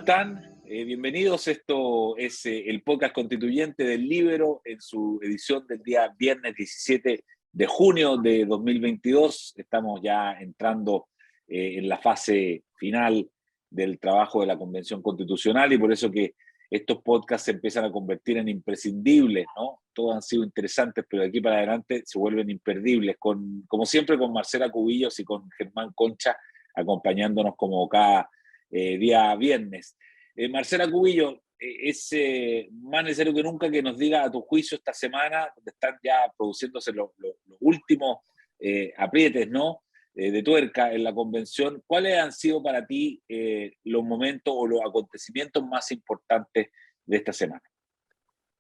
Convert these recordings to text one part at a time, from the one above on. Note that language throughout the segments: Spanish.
están? Bienvenidos. Esto es el podcast constituyente del Líbero en su edición del día viernes 17 de junio de 2022. Estamos ya entrando en la fase final del trabajo de la Convención Constitucional y por eso que estos podcasts se empiezan a convertir en imprescindibles, ¿no? Todos han sido interesantes, pero de aquí para adelante se vuelven imperdibles, como siempre con Marcela Cubillos y con Germán Concha acompañándonos como cada día viernes. Marcela Cubillo, es más necesario que nunca que nos diga a tu juicio esta semana, donde están ya produciéndose los últimos aprietes, ¿no? De tuerca en la convención, ¿cuáles han sido para ti los momentos o los acontecimientos más importantes de esta semana?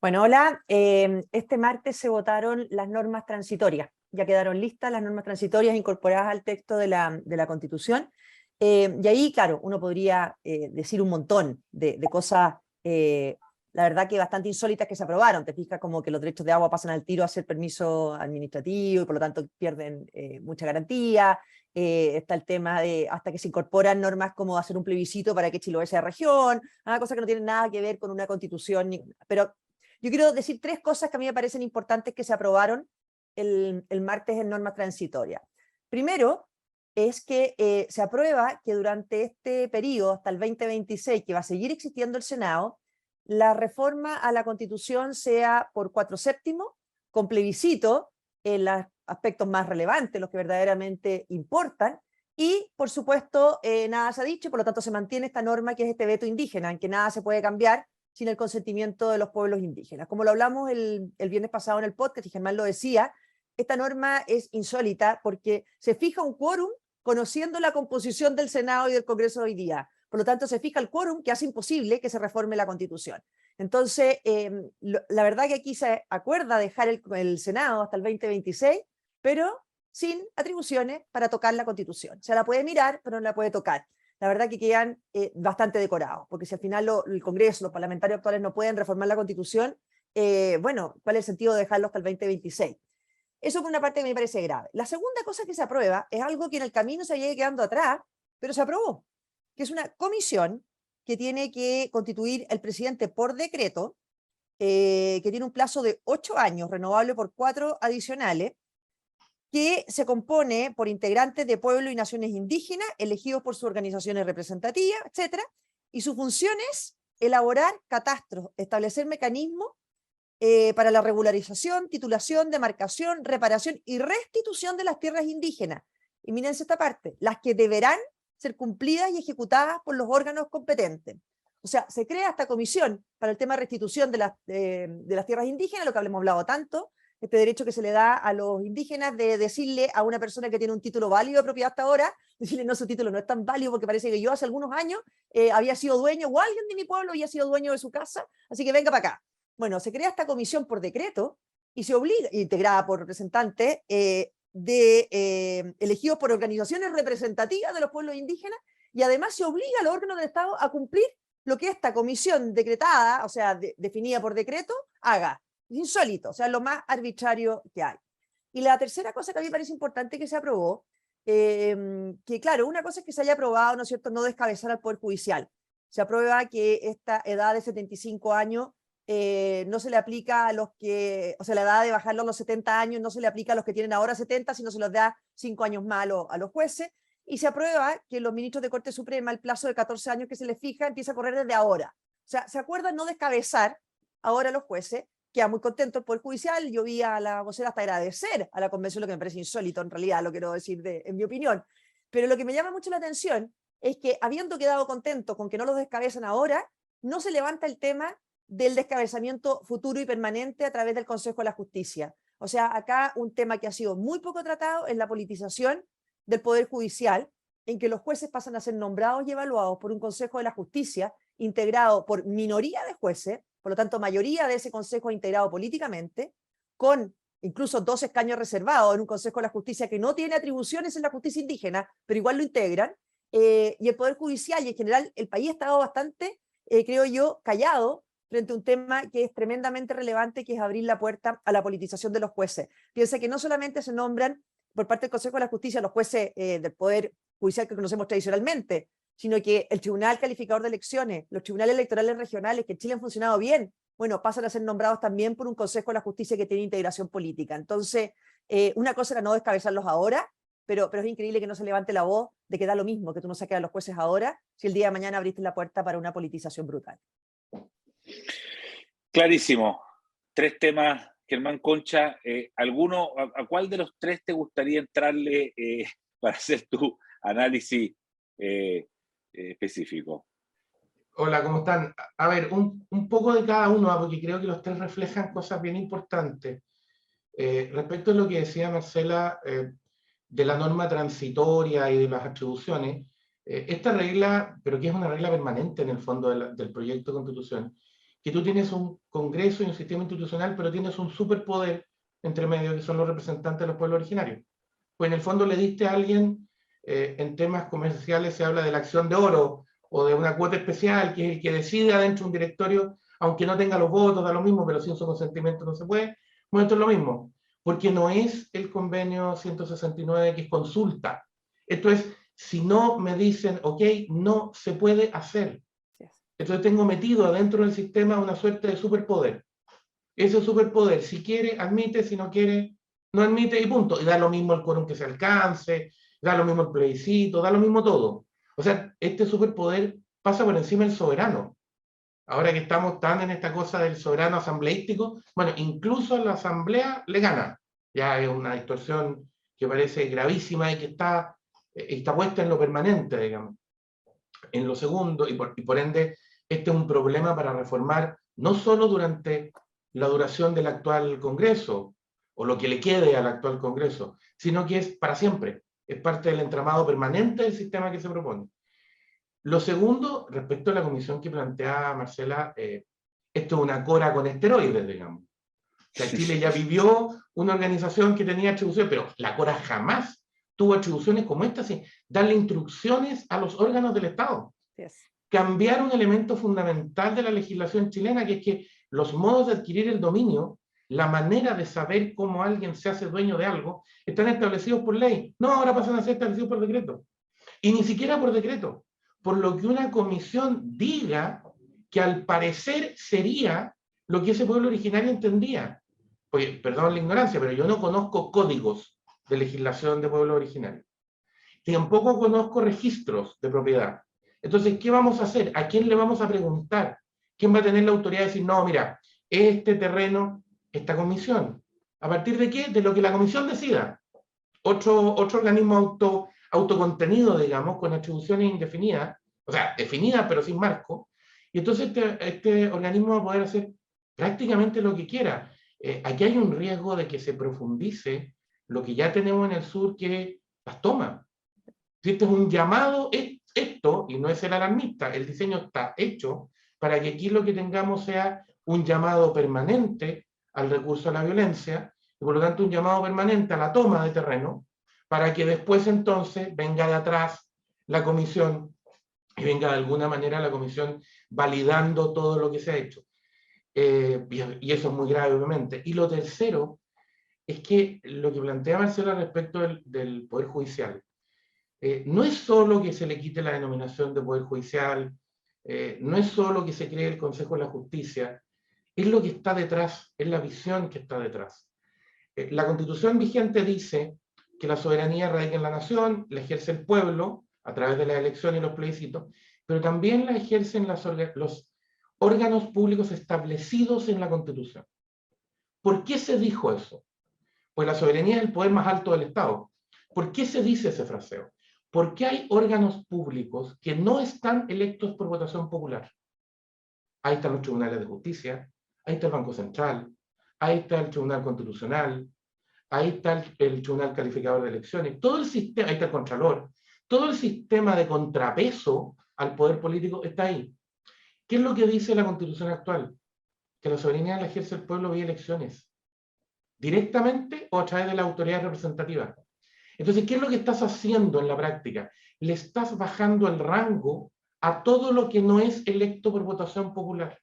Bueno, hola. Este martes se votaron las normas transitorias. Ya quedaron listas las normas transitorias incorporadas al texto de la Constitución. Y ahí, claro, uno podría decir un montón de cosas, la verdad que bastante insólitas que se aprobaron. Te fijas como que los derechos de agua pasan al tiro a ser permiso administrativo y por lo tanto pierden mucha garantía. Está el tema de hasta que se incorporan normas como hacer un plebiscito para que Chiloé sea región, cosas que no tienen nada que ver con una constitución. Pero yo quiero decir tres cosas que a mí me parecen importantes que se aprobaron el martes en normas transitorias. Primero, es que se aprueba que durante este periodo, hasta el 2026, que va a seguir existiendo el Senado, la reforma a la Constitución sea por 4/7, con plebiscito en los aspectos más relevantes, los que verdaderamente importan, y por supuesto nada se ha dicho, por lo tanto se mantiene esta norma que es este veto indígena, en que nada se puede cambiar sin el consentimiento de los pueblos indígenas. Como lo hablamos el viernes pasado en el podcast, y Germán lo decía, esta norma es insólita porque se fija un quórum conociendo la composición del Senado y del Congreso hoy día. Por lo tanto, se fija el quórum que hace imposible que se reforme la Constitución. Entonces, la verdad que aquí se acuerda dejar el Senado hasta el 2026, pero sin atribuciones para tocar la Constitución. O sea, la puede mirar, pero no la puede tocar. La verdad que quedan bastante decorados, porque si al final el Congreso, los parlamentarios actuales no pueden reformar la Constitución, bueno, ¿cuál es el sentido de dejarlo hasta el 2026? Eso por una parte me parece grave. La segunda cosa que se aprueba es algo que en el camino se había quedando atrás, pero se aprobó, que es una comisión que tiene que constituir el presidente por decreto, que tiene un plazo de 8 años, renovable por 4 adicionales, que se compone por integrantes de pueblos y naciones indígenas, elegidos por sus organizaciones representativas, etcétera, y su función es elaborar catastros, establecer mecanismos para la regularización, titulación, demarcación, reparación y restitución de las tierras indígenas. Y mírense esta parte, las que deberán ser cumplidas y ejecutadas por los órganos competentes. O sea, se crea esta comisión para el tema de restitución de las tierras indígenas, lo que hemos hablado tanto, este derecho que se le da a los indígenas de decirle a una persona que tiene un título válido de propiedad hasta ahora, decirle no, su título no es tan válido porque parece que yo hace algunos años había sido dueño o alguien de mi pueblo había sido dueño de su casa, así que venga para acá. Bueno, se crea esta comisión por decreto y se obliga, integrada por representantes elegidos por organizaciones representativas de los pueblos indígenas, y además se obliga a los órganos del Estado a cumplir lo que esta comisión decretada, o sea, definida por decreto, haga. Es insólito, o sea, lo más arbitrario que hay. Y la tercera cosa que a mí me parece importante que se aprobó, que claro, una cosa es que se haya aprobado, ¿no es cierto?, no descabezar al Poder Judicial. Se aprueba que esta edad de 75 años no se le aplica a los que, o sea, la edad de bajarlo a los 70 años no se le aplica a los que tienen ahora 70, sino se los da 5 años más a los jueces, y se aprueba que los ministros de Corte Suprema, el plazo de 14 años que se les fija, empieza a correr desde ahora. O sea, se acuerda no descabezar ahora a los jueces, queda muy contento el Poder Judicial. Yo vi a la vocera hasta agradecer a la convención, lo que me parece insólito en realidad, lo quiero decir en mi opinión. Pero lo que me llama mucho la atención es que, habiendo quedado contento con que no los descabezan ahora, no se levanta el tema del descabezamiento futuro y permanente a través del Consejo de la Justicia. O sea, acá un tema que ha sido muy poco tratado es la politización del Poder Judicial, en que los jueces pasan a ser nombrados y evaluados por un Consejo de la Justicia integrado por minoría de jueces, por lo tanto mayoría de ese Consejo integrado políticamente, con incluso 2 escaños reservados en un Consejo de la Justicia que no tiene atribuciones en la justicia indígena, pero igual lo integran, y el Poder Judicial y en general el país ha estado bastante, creo yo, callado frente a un tema que es tremendamente relevante, que es abrir la puerta a la politización de los jueces. Piensa que no solamente se nombran por parte del Consejo de la Justicia los jueces del Poder Judicial que conocemos tradicionalmente, sino que el Tribunal Calificador de Elecciones, los tribunales electorales regionales que en Chile han funcionado bien, bueno, pasan a ser nombrados también por un Consejo de la Justicia que tiene integración política. Entonces, una cosa era no descabezarlos ahora, pero es increíble que no se levante la voz de que da lo mismo que tú no saques a los jueces ahora, si el día de mañana abriste la puerta para una politización brutal. Clarísimo. 3 temas, Germán Concha. ¿A cuál de los 3 te gustaría entrarle para hacer tu análisis específico? Hola, ¿cómo están? A ver, un poco de cada uno, porque creo que los 3 reflejan cosas bien importantes. Respecto a lo que decía Marcela de la norma transitoria y de las atribuciones, esta regla, pero que es una regla permanente en el fondo del proyecto de Constitución, que tú tienes un Congreso y un sistema institucional, pero tienes un superpoder entre medio que son los representantes de los pueblos originarios. Pues en el fondo le diste a alguien, en temas comerciales se habla de la acción de oro, o de una cuota especial, que es el que decide adentro de un directorio, aunque no tenga los votos, da lo mismo, pero sin su consentimiento no se puede. Bueno, esto es lo mismo, porque no es el convenio 169 que es consulta. Esto es, si no me dicen, ok, no se puede hacer. Entonces tengo metido adentro del sistema una suerte de superpoder. Ese superpoder, si quiere, admite, si no quiere, no admite y punto. Y da lo mismo el quórum que se alcance, da lo mismo el plebiscito, da lo mismo todo. O sea, este superpoder pasa por encima del soberano. Ahora que estamos tan en esta cosa del soberano asambleístico, bueno, incluso la asamblea le gana. Ya es una distorsión que parece gravísima y que está puesta en lo permanente, digamos. En lo segundo, y por ende, este es un problema para reformar no solo durante la duración del actual Congreso, o lo que le quede al actual Congreso, sino que es para siempre. Es parte del entramado permanente del sistema que se propone. Lo segundo, respecto a la comisión que plantea Marcela, esto es una cora con esteroides, digamos. O sea, Chile ya vivió una organización que tenía atribuciones, pero la cora jamás tuvo atribuciones como esta, sin darle instrucciones a los órganos del Estado. Yes. Cambiar un elemento fundamental de la legislación chilena, que es que los modos de adquirir el dominio, la manera de saber cómo alguien se hace dueño de algo, están establecidos por ley. No, ahora pasan a ser establecidos por decreto. Y ni siquiera por decreto. Por lo que una comisión diga que al parecer sería lo que ese pueblo originario entendía. Porque, perdón la ignorancia, pero yo no conozco códigos de legislación de pueblo originario. Tampoco conozco registros de propiedad. Entonces, ¿qué vamos a hacer? ¿A quién le vamos a preguntar? ¿Quién va a tener la autoridad de decir, no, mira, este terreno, esta comisión? ¿A partir de qué? De lo que la comisión decida. Otro organismo autocontenido, digamos, con atribuciones indefinidas, o sea, definidas pero sin marco, y entonces este organismo va a poder hacer prácticamente lo que quiera. Aquí hay un riesgo de que se profundice lo que ya tenemos en el sur, que las tomas. Si este es un llamado, esto, y no es el alarmista, el diseño está hecho para que aquí lo que tengamos sea un llamado permanente al recurso a la violencia, y por lo tanto un llamado permanente a la toma de terreno, para que después entonces venga de atrás la comisión y venga de alguna manera la comisión validando todo lo que se ha hecho. Y eso es muy grave, obviamente. Y lo tercero es que lo que plantea Marcela respecto del Poder Judicial, no es solo que se le quite la denominación de Poder Judicial, no es solo que se cree el Consejo de la Justicia, es lo que está detrás, es la visión que está detrás. La Constitución vigente dice que la soberanía radica en la nación, la ejerce el pueblo a través de las elecciones y los plebiscitos, pero también la ejercen los órganos públicos establecidos en la Constitución. ¿Por qué se dijo eso? Pues la soberanía es el poder más alto del Estado. ¿Por qué se dice ese fraseo? Porque hay órganos públicos que no están electos por votación popular. Ahí están los tribunales de justicia, ahí está el Banco Central, ahí está el Tribunal Constitucional, ahí está el Tribunal Calificador de Elecciones, todo el sistema, ahí está el Contralor, todo el sistema de contrapeso al poder político está ahí. ¿Qué es lo que dice la Constitución actual? Que la soberanía la ejerce el pueblo vía elecciones, directamente o a través de la autoridad representativa. Entonces, ¿qué es lo que estás haciendo en la práctica? Le estás bajando el rango a todo lo que no es electo por votación popular.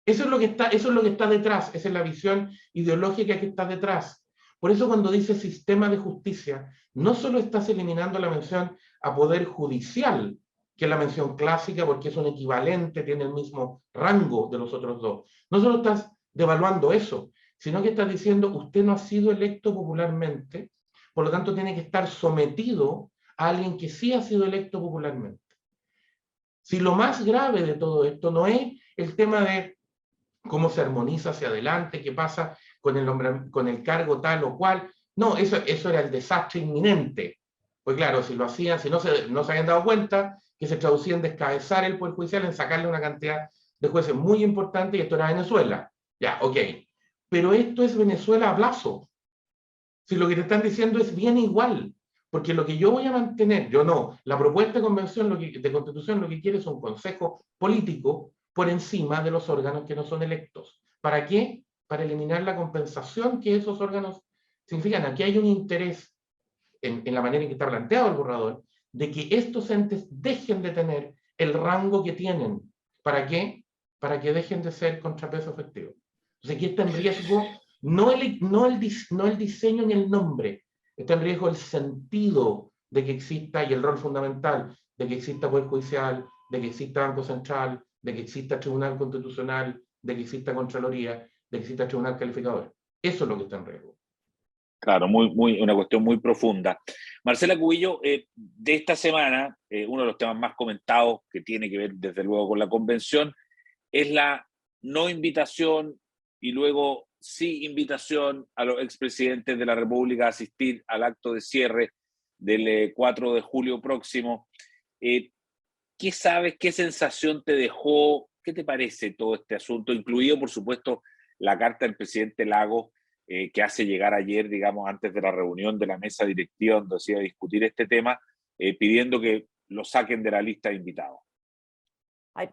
Eso es lo que está detrás, esa es la visión ideológica que está detrás. Por eso cuando dice sistema de justicia, no solo estás eliminando la mención a poder judicial, que es la mención clásica porque es un equivalente, tiene el mismo rango de los otros dos. No solo estás devaluando eso, sino que estás diciendo, usted no ha sido electo popularmente, por lo tanto tiene que estar sometido a alguien que sí ha sido electo popularmente. Si lo más grave de todo esto no es el tema de cómo se armoniza hacia adelante, qué pasa con el cargo tal o cual, no, eso era el desastre inminente. Pues claro, si lo hacían, si no se habían dado cuenta, que se traducía en descabezar el Poder Judicial, en sacarle una cantidad de jueces muy importante, y esto era Venezuela. Ya, ok. Pero esto es Venezuela a plazo. Si lo que te están diciendo es bien igual, porque lo que yo voy a mantener, yo no, la propuesta de convención, de constitución, lo que quiere es un consejo político por encima de los órganos que no son electos. ¿Para qué? Para eliminar la compensación que esos órganos significan. Aquí hay un interés en la manera en que está planteado el borrador, de que estos entes dejen de tener el rango que tienen. ¿Para qué? Para que dejen de ser contrapeso efectivo. Entonces aquí está en riesgo no el diseño ni el nombre, está en riesgo el sentido de que exista y el rol fundamental de que exista Poder Judicial, de que exista Banco Central, de que exista Tribunal Constitucional, de que exista Contraloría, de que exista Tribunal Calificador. Eso es lo que está en riesgo. Claro, una cuestión muy profunda. Marcela Cubillo, de esta semana, uno de los temas más comentados que tiene que ver desde luego con la convención es la no invitación y luego sí invitación a los expresidentes de la República a asistir al acto de cierre del 4 de julio próximo. ¿Qué sabes? ¿Qué sensación te dejó? ¿Qué te parece todo este asunto? Incluido, por supuesto, la carta del presidente Lagos, que hace llegar ayer, digamos, antes de la reunión de la mesa directiva donde se iba a discutir este tema, pidiendo que lo saquen de la lista de invitados.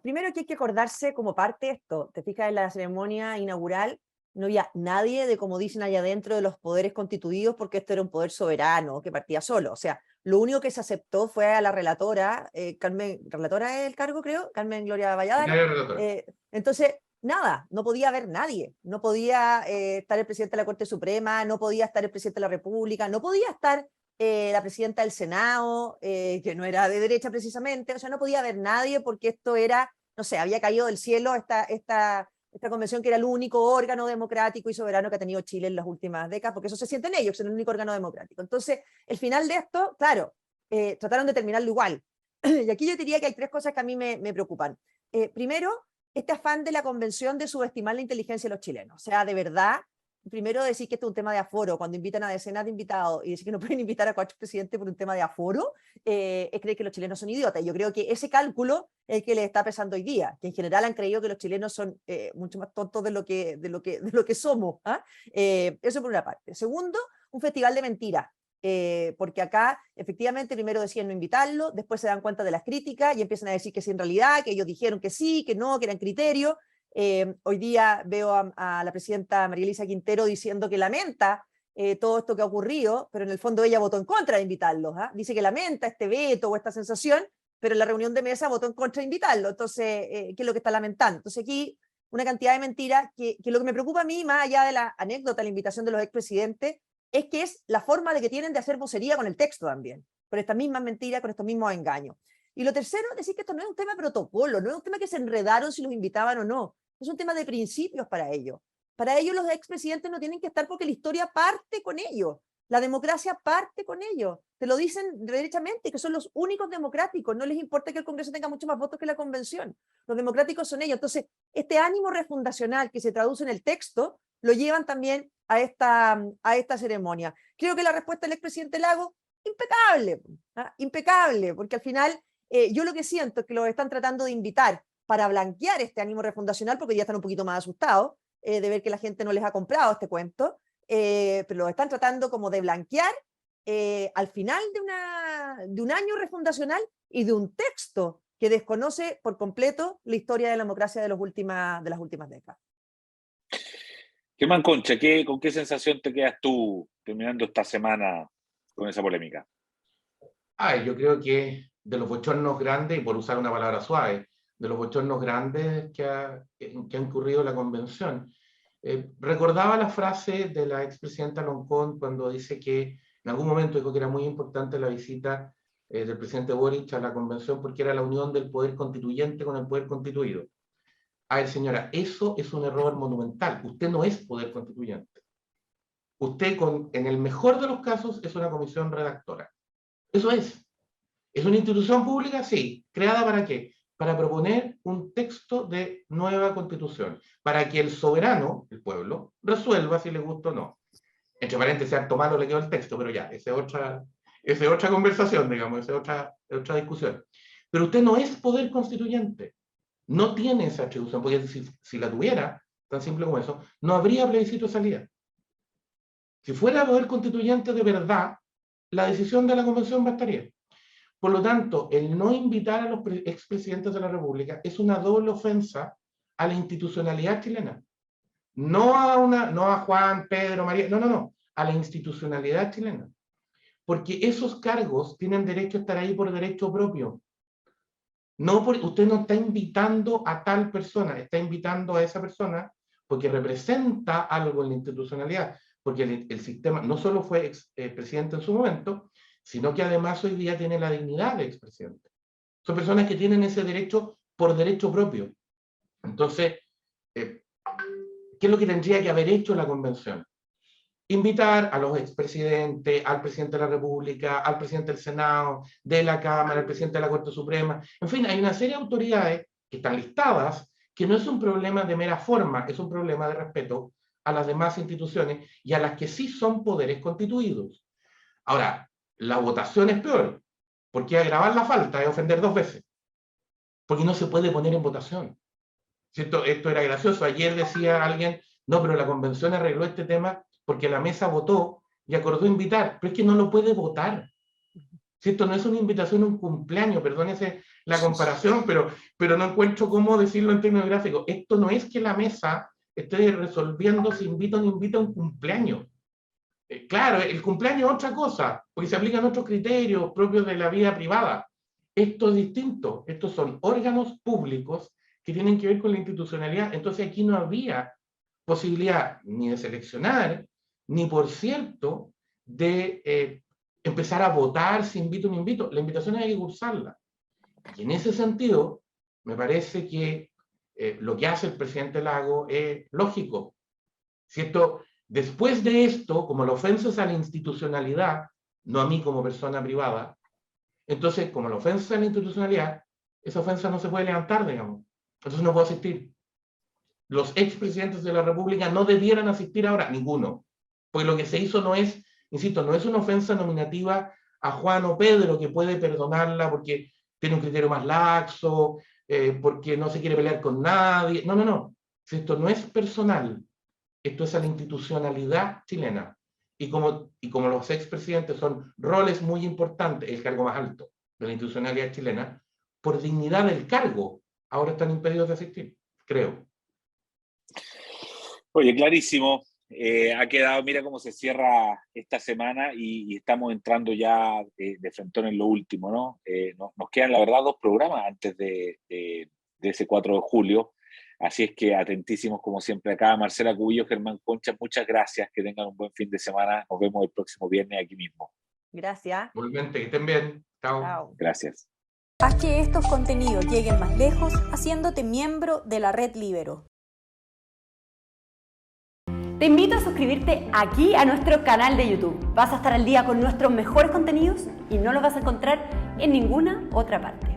Primero que hay que acordarse como parte de esto. Te fijas, en la ceremonia inaugural no había nadie de, como dicen allá adentro, de los poderes constituidos, porque esto era un poder soberano que partía solo. O sea, lo único que se aceptó fue a la relatora, relatora es el cargo, creo, Carmen Gloria Valladares. Entonces, nada, no podía haber nadie. No podía estar el presidente de la Corte Suprema, no podía estar el presidente de la República, no podía estar la presidenta del Senado, que no era de derecha precisamente. O sea, no podía haber nadie porque esto era, no sé, había caído del cielo esta convención, que era el único órgano democrático y soberano que ha tenido Chile en las últimas décadas, porque eso se sienten ellos, que son el único órgano democrático. Entonces, el final de esto, claro, trataron de terminarlo igual. Y aquí yo diría que hay tres cosas que a mí me preocupan. Primero, este afán de la convención de subestimar la inteligencia de los chilenos. O sea, de verdad, primero decir que esto es un tema de aforo, cuando invitan a decenas de invitados y decir que no pueden invitar a 4 presidentes por un tema de aforo, es creer que los chilenos son idiotas. Yo creo que ese cálculo es el que les está pesando hoy día, que en general han creído que los chilenos son mucho más tontos de lo que somos. Eso por una parte. Segundo, un festival de mentiras. Porque acá efectivamente primero decían no invitarlo, después se dan cuenta de las críticas y empiezan a decir que sí en realidad, que ellos dijeron que sí, que no, que eran criterios. Hoy día veo a la presidenta María Elisa Quintero diciendo que lamenta todo esto que ha ocurrido, pero en el fondo ella votó en contra de invitarlos. Dice que lamenta este veto o esta sensación, pero en la reunión de mesa votó en contra de invitarlo. Entonces, ¿qué es lo que está lamentando? Entonces aquí una cantidad de mentiras que lo que me preocupa a mí, más allá de la anécdota, la invitación de los expresidentes, es que es la forma de que tienen de hacer vocería con el texto también, con estas mismas mentiras, con estos mismos engaños. Y lo tercero, decir que esto no es un tema de protocolo, no es un tema que se enredaron si los invitaban o no, es un tema de principios para ellos. Para ellos los expresidentes no tienen que estar porque la historia parte con ellos, la democracia parte con ellos. Te lo dicen derechamente, que son los únicos democráticos, no les importa que el Congreso tenga muchos más votos que la Convención. Los democráticos son ellos. Entonces, este ánimo refundacional que se traduce en el texto, lo llevan también a esta ceremonia. Creo que la respuesta del expresidente Lagos, impecable, impecable, porque al final yo lo que siento es que los están tratando de invitar para blanquear este ánimo refundacional, porque ya están un poquito más asustados de ver que la gente no les ha comprado este cuento, pero los están tratando como de blanquear al final de un año refundacional y de un texto que desconoce por completo la historia de la democracia de las últimas décadas. Germán Concha, ¿con qué sensación te quedas tú terminando esta semana con esa polémica? Yo creo que de los bochornos grandes, y por usar una palabra suave, de los bochornos grandes que ha incurrido la convención, recordaba la frase de la expresidenta Loncón cuando dice que en algún momento dijo que era muy importante la visita del presidente Boric a la convención porque era la unión del poder constituyente con el poder constituido. A ver, señora, eso es un error monumental. Usted no es poder constituyente. Usted, en el mejor de los casos, es una comisión redactora. Eso es. ¿Es una institución pública? Sí. ¿Creada para qué? Para proponer un texto de nueva constitución, para que el soberano, el pueblo, resuelva si le gusta o no. Entre paréntesis, harto malo le quedó el texto, pero ya, esa es otra conversación, digamos, esa es otra discusión. Pero usted no es poder constituyente, no tiene esa atribución, porque si la tuviera, tan simple como eso, no habría plebiscito de salida. Si fuera poder constituyente de verdad, la decisión de la convención bastaría. Por lo tanto, el no invitar a los expresidentes de la República es una doble ofensa a la institucionalidad chilena. No a Juan, Pedro, María, no, a la institucionalidad chilena. Porque esos cargos tienen derecho a estar ahí por derecho propio. Usted no está invitando a tal persona, está invitando a esa persona porque representa algo en la institucionalidad. Porque el sistema no solo fue presidente en su momento, sino que además hoy día tiene la dignidad de expresidente. Son personas que tienen ese derecho por derecho propio. Entonces, ¿qué es lo que tendría que haber hecho la convención? Invitar a los expresidentes, al presidente de la República, al presidente del Senado, de la Cámara, al presidente de la Corte Suprema. En fin, hay una serie de autoridades que están listadas, que no es un problema de mera forma, es un problema de respeto a las demás instituciones y a las que sí son poderes constituidos. Ahora, la votación es peor, porque agravar la falta es ofender dos veces, porque no se puede poner en votación. Esto era gracioso. Ayer decía alguien, no, pero la convención arregló este tema porque la mesa votó y acordó invitar, pero es que no lo puede votar. Esto no es una invitación a un cumpleaños, perdónese la comparación, pero no encuentro cómo decirlo en términos gráficos. Esto no es que la mesa esté resolviendo si invita o no invita a un cumpleaños. Claro, el cumpleaños es otra cosa, porque se aplican otros criterios propios de la vida privada. Esto es distinto. Estos son órganos públicos que tienen que ver con la institucionalidad. Entonces aquí no había posibilidad ni de seleccionar, ni por cierto, de empezar a votar si invito o no invito. La invitación hay que cursarla. Y en ese sentido, me parece que lo que hace el presidente Lagos es lógico. ¿Cierto? Después de esto, como la ofensa es a la institucionalidad, no a mí como persona privada, entonces, como la ofensa es a la institucionalidad, esa ofensa no se puede levantar, digamos. Entonces no puedo asistir. Los expresidentes de la República no debieran asistir ahora, ninguno. Porque lo que se hizo no es, insisto, no es una ofensa nominativa a Juan o Pedro que puede perdonarla porque tiene un criterio más laxo, porque no se quiere pelear con nadie. No. Esto no es personal. Esto es a la institucionalidad chilena. Y como los expresidentes son roles muy importantes, el cargo más alto de la institucionalidad chilena, por dignidad del cargo, ahora están impedidos de asistir, creo. Oye, clarísimo. Ha quedado, mira cómo se cierra esta semana y estamos entrando ya de frentón en lo último, ¿no? Nos quedan, la verdad, 2 programas antes de ese 4 de julio. Así es que atentísimos como siempre acá. Marcela Cubillos, Germán Concha, muchas gracias. Que tengan un buen fin de semana. Nos vemos el próximo viernes aquí mismo. Gracias. Igualmente, que estén bien. Chao. Gracias. Haz que estos contenidos lleguen más lejos haciéndote miembro de la Red Libero. Te invito a suscribirte aquí a nuestro canal de YouTube. Vas a estar al día con nuestros mejores contenidos y no los vas a encontrar en ninguna otra parte.